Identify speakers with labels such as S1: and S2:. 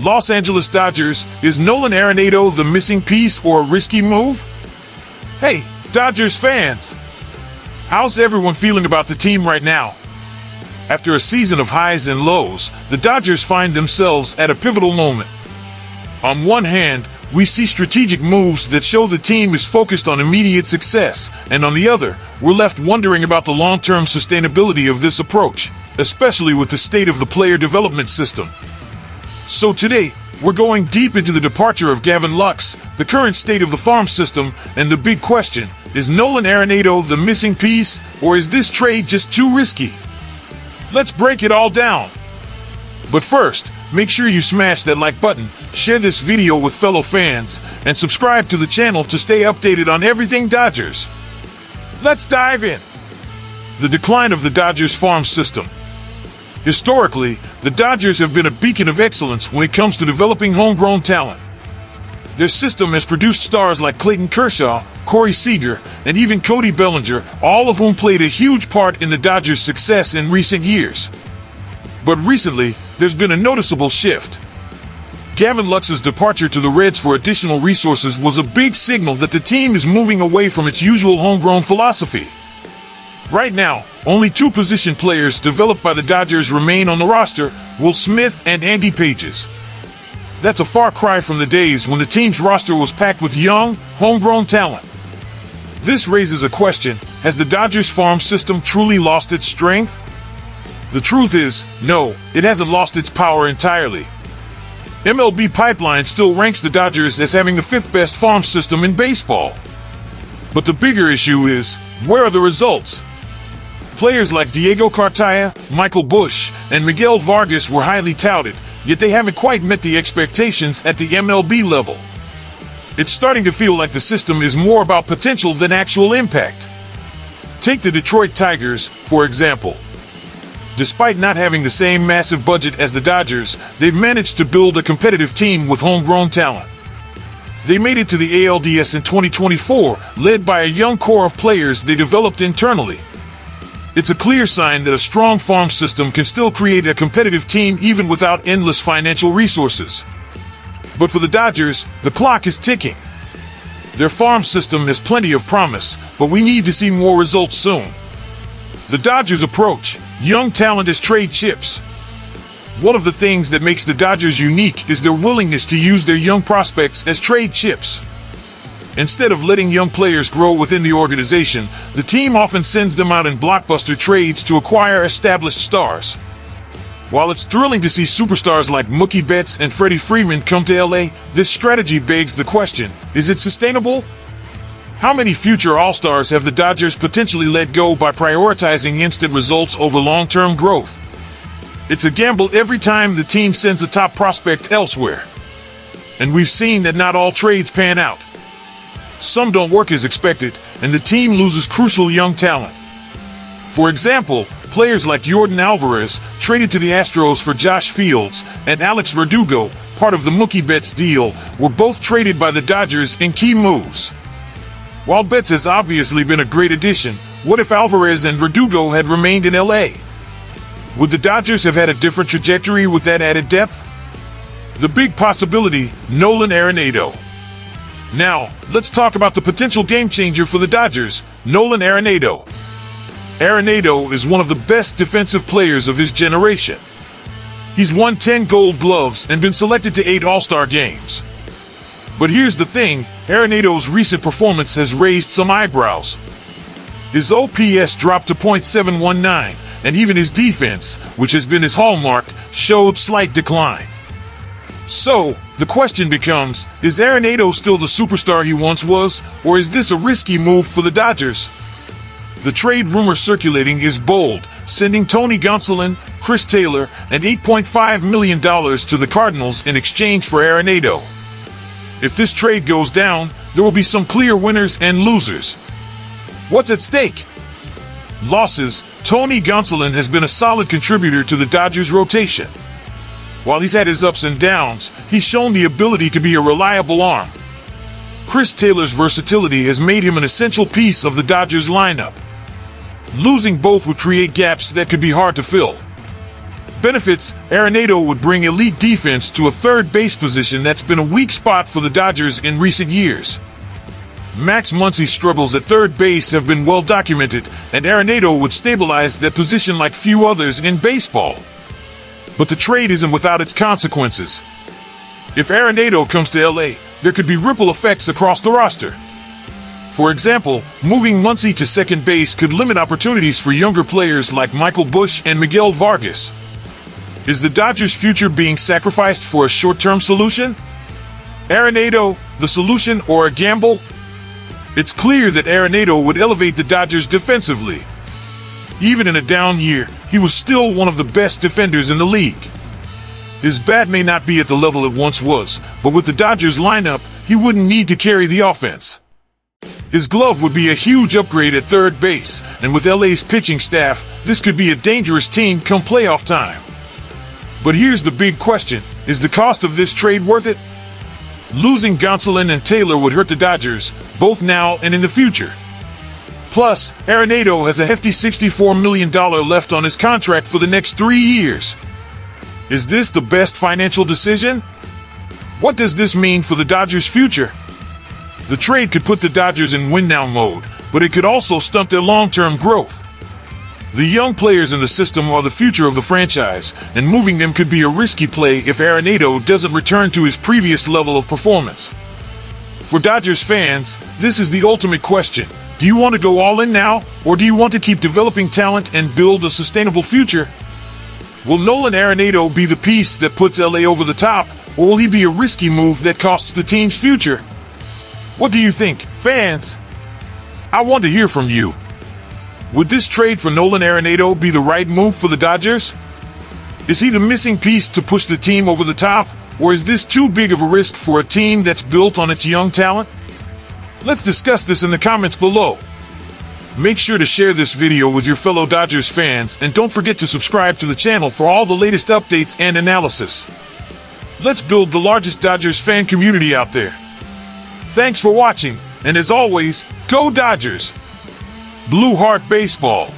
S1: Los Angeles Dodgers, is Nolan Arenado the missing piece or a risky move? Hey, Dodgers fans! How's everyone feeling about the team right now? After a season of highs and lows, the Dodgers find themselves at a pivotal moment. On one hand, we see strategic moves that show the team is focused on immediate success, and on the other, we're left wondering about the long-term sustainability of this approach, especially with the state of the player development system. So today, we're going deep into the departure of Gavin Lux, the current state of the farm system, and the big question, is Nolan Arenado the missing piece, or is this trade just too risky? Let's break it all down. But first, make sure you smash that like button, share this video with fellow fans, and subscribe to the channel to stay updated on everything Dodgers. Let's dive in. The decline of the Dodgers farm system. Historically, the Dodgers have been a beacon of excellence when it comes to developing homegrown talent. Their system has produced stars like Clayton Kershaw, Corey Seager, and even Cody Bellinger, all of whom played a huge part in the Dodgers' success in recent years. But recently, there's been a noticeable shift. Gavin Lux's departure to the Reds for additional resources was a big signal that the team is moving away from its usual homegrown philosophy. Right now, only two position players developed by the Dodgers remain on the roster, Will Smith and Andy Pages. That's a far cry from the days when the team's roster was packed with young, homegrown talent. This raises a question: has the Dodgers farm system truly lost its strength? The truth is, no, it hasn't lost its power entirely. MLB Pipeline still ranks the Dodgers as having the fifth best farm system in baseball. But the bigger issue is, where are the results? Players like Diego Cartaya, Michael Busch, and Miguel Vargas were highly touted, yet they haven't quite met the expectations at the MLB level. It's starting to feel like the system is more about potential than actual impact. Take the Detroit Tigers, for example. Despite not having the same massive budget as the Dodgers, they've managed to build a competitive team with homegrown talent. They made it to the ALDS in 2024, led by a young core of players they developed internally. It's a clear sign that a strong farm system can still create a competitive team even without endless financial resources. But for the Dodgers, the clock is ticking. Their farm system has plenty of promise, but we need to see more results soon. The Dodgers' approach: young talent as trade chips. One of the things that makes the Dodgers unique is their willingness to use their young prospects as trade chips. Instead of letting young players grow within the organization, the team often sends them out in blockbuster trades to acquire established stars. While it's thrilling to see superstars like Mookie Betts and Freddie Freeman come to LA, this strategy begs the question: is it sustainable? How many future All-Stars have the Dodgers potentially let go by prioritizing instant results over long-term growth? It's a gamble every time the team sends a top prospect elsewhere. And we've seen that not all trades pan out. Some don't work as expected, and the team loses crucial young talent. For example, players like Yordan Alvarez, traded to the Astros for Josh Fields, and Alex Verdugo, part of the Mookie Betts deal, were both traded by the Dodgers in key moves. While Betts has obviously been a great addition, what if Alvarez and Verdugo had remained in LA? Would the Dodgers have had a different trajectory with that added depth? The big possibility: Nolan Arenado. Now, let's talk about the potential game changer for the Dodgers, Nolan Arenado. Arenado is one of the best defensive players of his generation. He's won 10 Gold Gloves and been selected to 8 All-Star games. But here's the thing: Arenado's recent performance has raised some eyebrows. His OPS dropped to .719, and even his defense, which has been his hallmark, showed slight decline. So, the question becomes, is Arenado still the superstar he once was, or is this a risky move for the Dodgers? The trade rumor circulating is bold, sending Tony Gonsolin, Chris Taylor, and $8.5 million to the Cardinals in exchange for Arenado. If this trade goes down, there will be some clear winners and losers. What's at stake? Losses: Tony Gonsolin has been a solid contributor to the Dodgers' rotation. While he's had his ups and downs, he's shown the ability to be a reliable arm. Chris Taylor's versatility has made him an essential piece of the Dodgers lineup. Losing both would create gaps that could be hard to fill. Benefits: Arenado would bring elite defense to a third base position that's been a weak spot for the Dodgers in recent years. Max Muncy's struggles at third base have been well documented, and Arenado would stabilize that position like few others in baseball. But the trade isn't without its consequences. If Arenado comes to LA, there could be ripple effects across the roster. For example, moving Muncy to second base could limit opportunities for younger players like Michael Busch and Miguel Vargas. Is the Dodgers' future being sacrificed for a short-term solution? Arenado, the solution or a gamble? It's clear that Arenado would elevate the Dodgers defensively. Even in a down year, he was still one of the best defenders in the league. His bat may not be at the level it once was, but with the Dodgers lineup, he wouldn't need to carry the offense. His glove would be a huge upgrade at third base, and with LA's pitching staff, this could be a dangerous team come playoff time. But here's the big question: is the cost of this trade worth it? Losing Gonsolin and Taylor would hurt the Dodgers, both now and in the future. Plus, Arenado has a hefty $64 million left on his contract for the next 3 years. Is this the best financial decision? What does this mean for the Dodgers' future? The trade could put the Dodgers in win-now mode, but it could also stunt their long-term growth. The young players in the system are the future of the franchise, and moving them could be a risky play if Arenado doesn't return to his previous level of performance. For Dodgers fans, this is the ultimate question. Do you want to go all in now, or do you want to keep developing talent and build a sustainable future? Will Nolan Arenado be the piece that puts LA over the top, or will he be a risky move that costs the team's future? What do you think, fans? I want to hear from you. Would this trade for Nolan Arenado be the right move for the Dodgers? Is he the missing piece to push the team over the top, or is this too big of a risk for a team that's built on its young talent? Let's discuss this in the comments below. Make sure to share this video with your fellow Dodgers fans, and don't forget to subscribe to the channel for all the latest updates and analysis. Let's build the largest Dodgers fan community out there. Thanks for watching, and as always, go Dodgers! Blue Heart Baseball.